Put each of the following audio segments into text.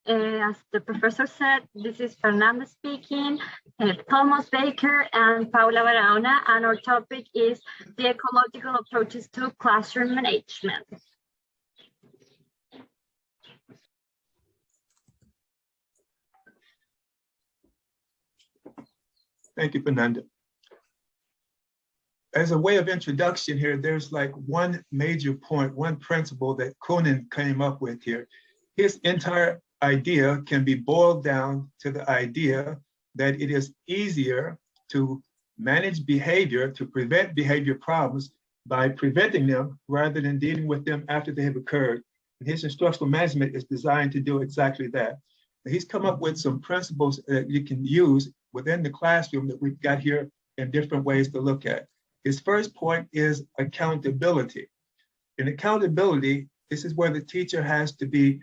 As the professor said, this is Fernanda speaking, Thomas Baker and Paula Barahona, and our topic is the ecological approaches to classroom management. Thank you, Fernanda. As a way of introduction here, there's like one major point, one principle that Kounin came up with here. His entire idea can be boiled down to the idea that it is easier to manage behavior, to prevent behavior problems by preventing them rather than dealing with them after they have occurred. And his instructional management is designed to do exactly that. He's come up with some principles that you can use within the classroom that we've got here in different ways to look at. His first point is accountability. In accountability, this is where the teacher has to be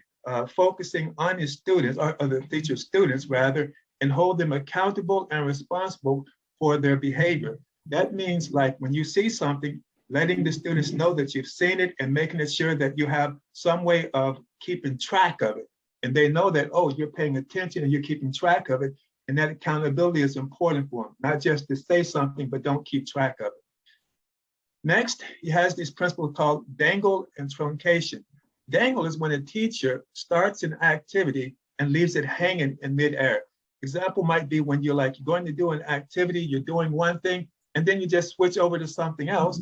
focusing on his students, or the teacher's students rather, and hold them accountable and responsible for their behavior. That means, like, when you see something, letting the students know that you've seen it and making it sure that you have some way of keeping track of it. And they know that, oh, you're paying attention and you're keeping track of it. And that accountability is important for them, not just to say something, but don't keep track of it. Next, he has this principle called dangle and truncation. Dangle is when a teacher starts an activity and leaves it hanging in midair. Example might be when you're like going to do an activity, you're doing one thing, and then you just switch over to something else.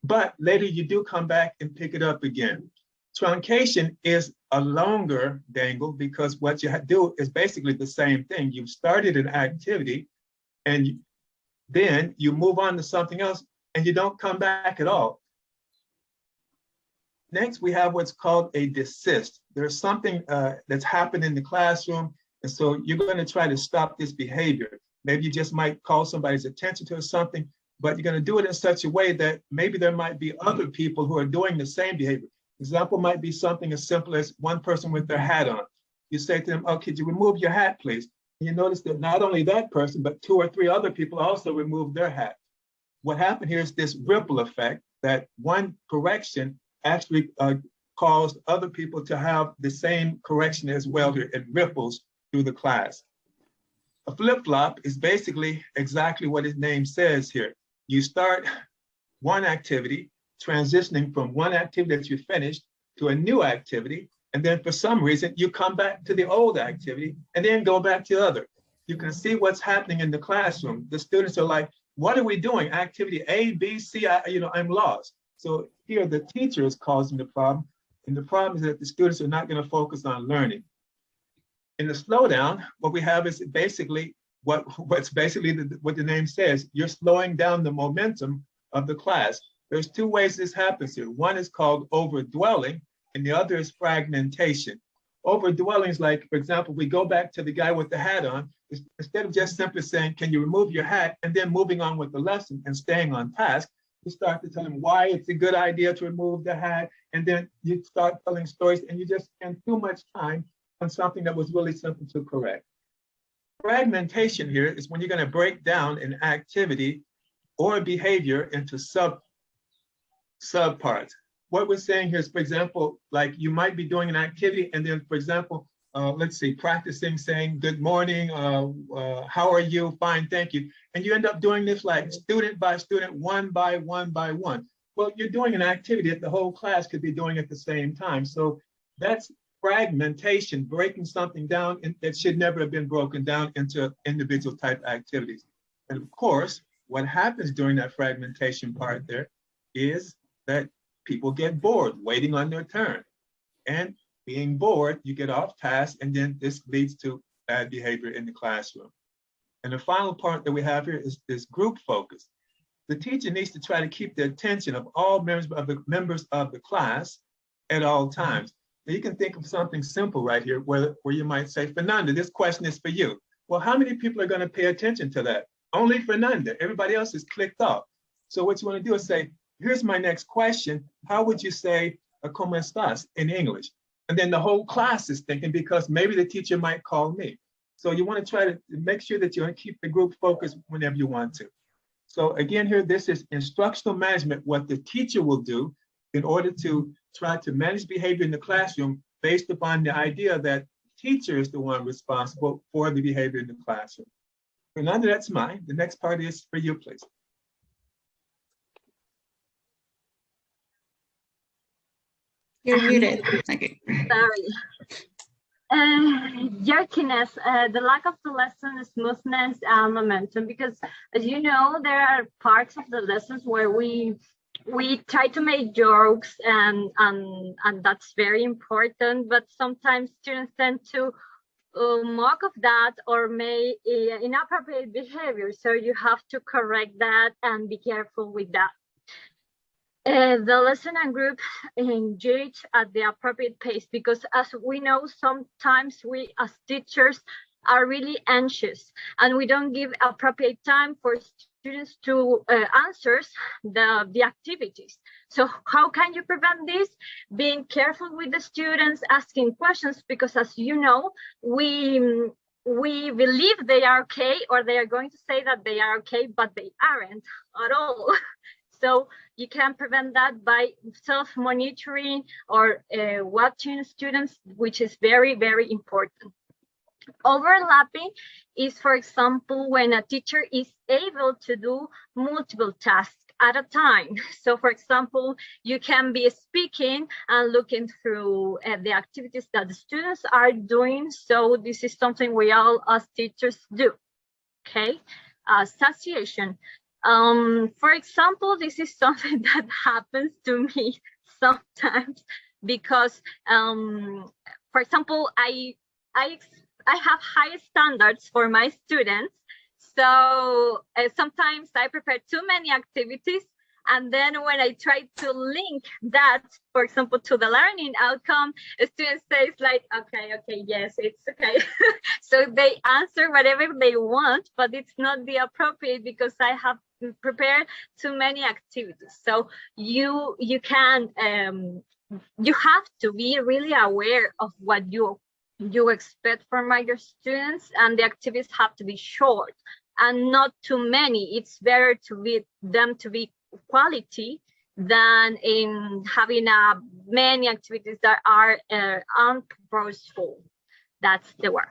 But later you do come back and pick it up again. Truncation is a longer dangle because what you do is basically the same thing. You've started an activity and then you move on to something else and you don't come back at all. Next, we have what's called a desist. There's something that's happened in the classroom, and so you're going to try to stop this behavior. Maybe you just might call somebody's attention to something, but you're going to do it in such a way that maybe there might be other people who are doing the same behavior. Example might be something as simple as one person with their hat on. You say to them, oh, could you remove your hat, please? And you notice that not only that person, but 2 or 3 other people also remove their hat. What happened here is this ripple effect that one correction actually caused other people to have the same correction as well. It ripples through the class. A flip-flop is basically exactly what its name says here. You start one activity, transitioning from one activity that you finished to a new activity, and then for some reason you come back to the old activity and then go back to the other. You can see what's happening in the classroom. The students are like, what are we doing? Activity A, B, C, I'm lost. So here the teacher is causing the problem, and the problem is that the students are not going to focus on learning. In the slowdown, what we have is basically what the name says. You're slowing down the momentum of the class. There's 2 ways this happens here. One is called overdwelling, and the other is fragmentation. Overdwelling is like, for example, we go back to the guy with the hat on. Instead of just simply saying, can you remove your hat, and then moving on with the lesson and staying on task, you start to tell him why it's a good idea to remove the hat, and then you start telling stories, and you just spend too much time on something that was really simple to correct. Fragmentation here is when you're going to break down an activity or a behavior into subparts. What we're saying here is, for example, like you might be doing an activity, and then, for example, let's see, practicing saying good morning, how are you, fine, thank you. And you end up doing this like student by student, one by one by one. Well, you're doing an activity that the whole class could be doing at the same time. So that's fragmentation, breaking something down that should never have been broken down into individual type activities. And of course, what happens during that fragmentation part there is that people get bored waiting on their turn. And being bored, you get off task, and then this leads to bad behavior in the classroom. And the final part that we have here is this group focus. The teacher needs to try to keep the attention of all members of the class at all times. Now you can think of something simple right here where you might say, Fernanda, this question is for you. Well, how many people are going to pay attention to that? Only Fernanda. Everybody else is clicked off. So what you want to do is say, here's my next question. How would you say, ¿Cómo estás in English? And then the whole class is thinking, because maybe the teacher might call me. So you want to try to make sure that you keep the group focused whenever you want to. So again here, this is instructional management, what the teacher will do in order to try to manage behavior in the classroom based upon the idea that teacher is the one responsible for the behavior in the classroom. Fernanda, that's mine. The next part is for you, please. You're muted. Okay. Sorry. Jerkiness, the lack of the lesson smoothness and momentum, because as you know, there are parts of the lessons where we try to make jokes and that's very important, but sometimes students tend to mock of that or make inappropriate behavior. So you have to correct that and be careful with that. The lesson and group engage at the appropriate pace, because as we know, sometimes we as teachers are really anxious and we don't give appropriate time for students to answer the activities. So how can you prevent this? Being careful with the students, asking questions, because as you know, we believe they are okay, or they are going to say that they are okay, but they aren't at all. So you can prevent that by self-monitoring or watching students, which is very, very important. Overlapping is, for example, when a teacher is able to do multiple tasks at a time. So, for example, you can be speaking and looking through the activities that the students are doing. So this is something we all as teachers do, okay? Association. For example, this is something that happens to me sometimes because, for example, I have high standards for my students. So sometimes I prepare too many activities. And then when I try to link that, for example, to the learning outcome, a student says like, okay, yes, it's okay. So they answer whatever they want, but it's not the appropriate because I have prepared too many activities. So you can, you have to be really aware of what you expect from your students, and the activities have to be short and not too many. It's better to be them to be quality than in having many activities that are unpurposeful. That's the word.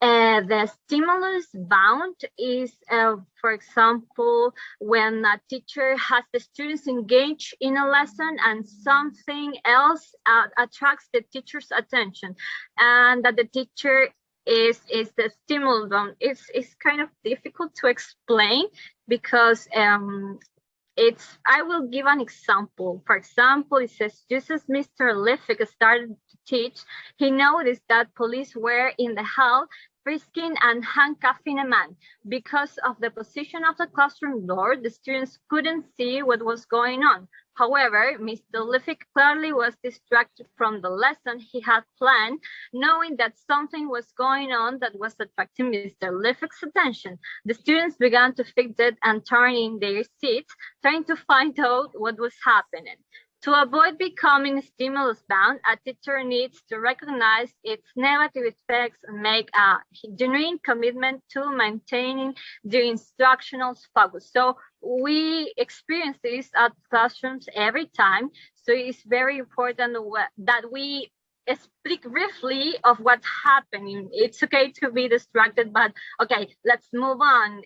The stimulus bound is, for example, when a teacher has the students engaged in a lesson and something else attracts the teacher's attention, and that the teacher is the stimulus bound. It's kind of difficult to explain because I will give an example. For example, it says, just as Mr. Liffick started to teach, he noticed that police were in the hall frisking and handcuffing a man. Because of the position of the classroom door, the students couldn't see what was going on. However, Mr. Liffick clearly was distracted from the lesson he had planned, knowing that something was going on that was attracting Mr. Liffick's attention. The students began to fix it and turn in their seats, trying to find out what was happening. To avoid becoming stimulus bound, a teacher needs to recognize its negative effects and make a genuine commitment to maintaining the instructional focus. So we experience this at classrooms every time. So it's very important that we speak briefly of what's happening. It's okay to be distracted, but okay, let's move on.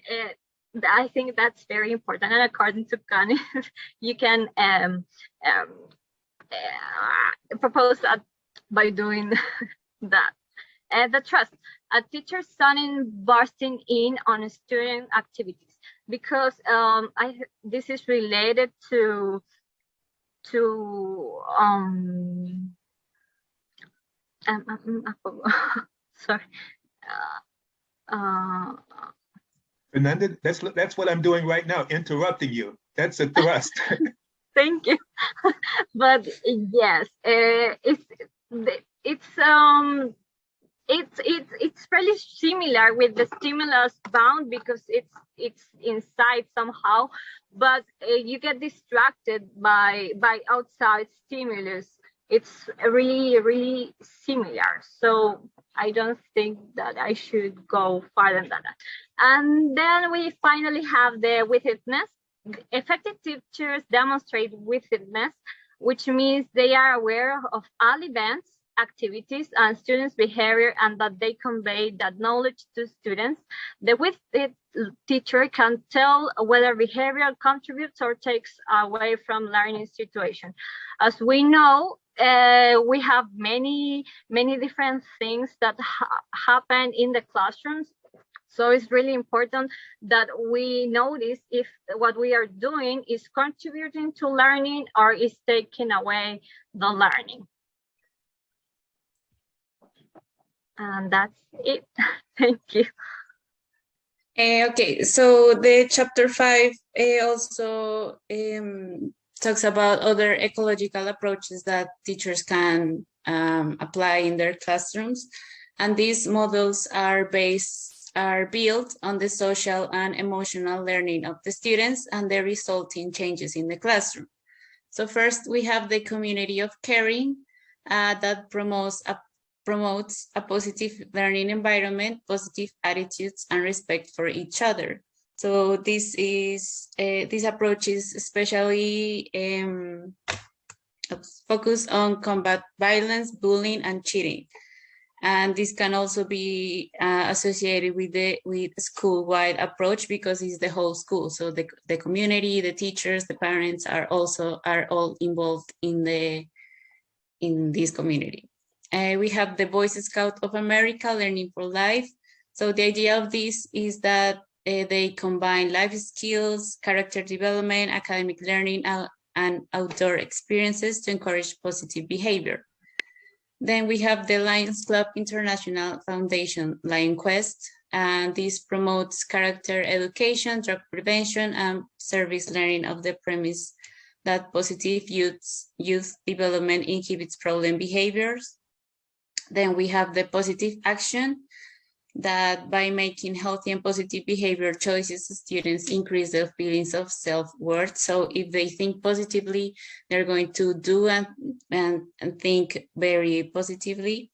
I think that's very important. And according to Kounin, you can propose that by doing that. The trust. A teacher sudden bursting in on student activities, because this is related to sorry. Fernanda, that's what I'm doing right now, interrupting you. That's a thrust. Thank you. But yes, it's really similar with the stimulus bound because it's inside somehow, but you get distracted by outside stimulus. It's really similar. So I don't think that I should go farther than that. And then we finally have the witness. Effective teachers demonstrate witness, which means they are aware of all events activities and students' behavior, and that they convey that knowledge to students. The with it teacher can tell whether behavior contributes or takes away from learning situation. As we know, we have many different things that happen in the classrooms. So it's really important that we notice if what we are doing is contributing to learning or is taking away the learning. And that's it. Thank you. Okay, so the chapter 5 also talks about other ecological approaches that teachers can apply in their classrooms. And these models are built on the social and emotional learning of the students and the resulting changes in the classroom. So first we have the community of caring that promotes a positive learning environment, positive attitudes, and respect for each other. So this approach is especially focused on combat violence, bullying, and cheating. And this can also be associated with school-wide approach because it's the whole school. So the community, the teachers, the parents are all involved in this community. We have the Boy Scout of America, Learning for Life. So the idea of this is that they combine life skills, character development, academic learning, and outdoor experiences to encourage positive behavior. Then we have the Lions Club International Foundation, Lion Quest, and this promotes character education, drug prevention, and service learning of the premise that positive youth development inhibits problem behaviors. Then we have the positive action, that by making healthy and positive behavior choices, students increase their feelings of self-worth. So if they think positively, they're going to do and think very positively,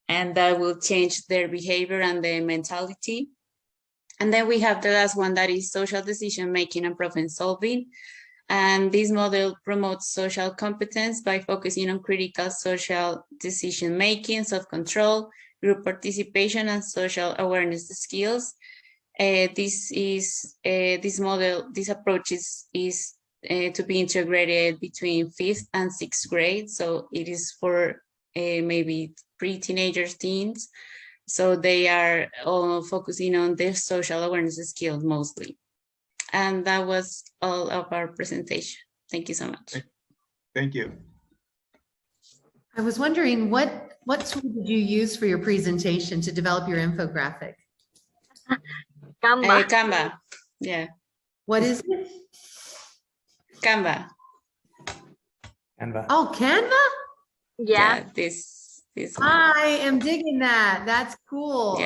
and that will change their behavior and their mentality. And then we have the last one, that is social decision-making and problem solving. And this model promotes social competence by focusing on critical social decision-making, self-control, group participation, and social awareness skills. This approach is to be integrated between 5th and 6th grade. So it is for maybe pre-teenagers, teens. So they are all focusing on their social awareness skills mostly. And that was all of our presentation. Thank you so much. Thank you. I was wondering, what tool did you use for your presentation to develop your infographic? Canva. Canva, yeah. What is it? Canva. Canva. Oh, Canva? Yeah. This I am digging that. That's cool. Yeah.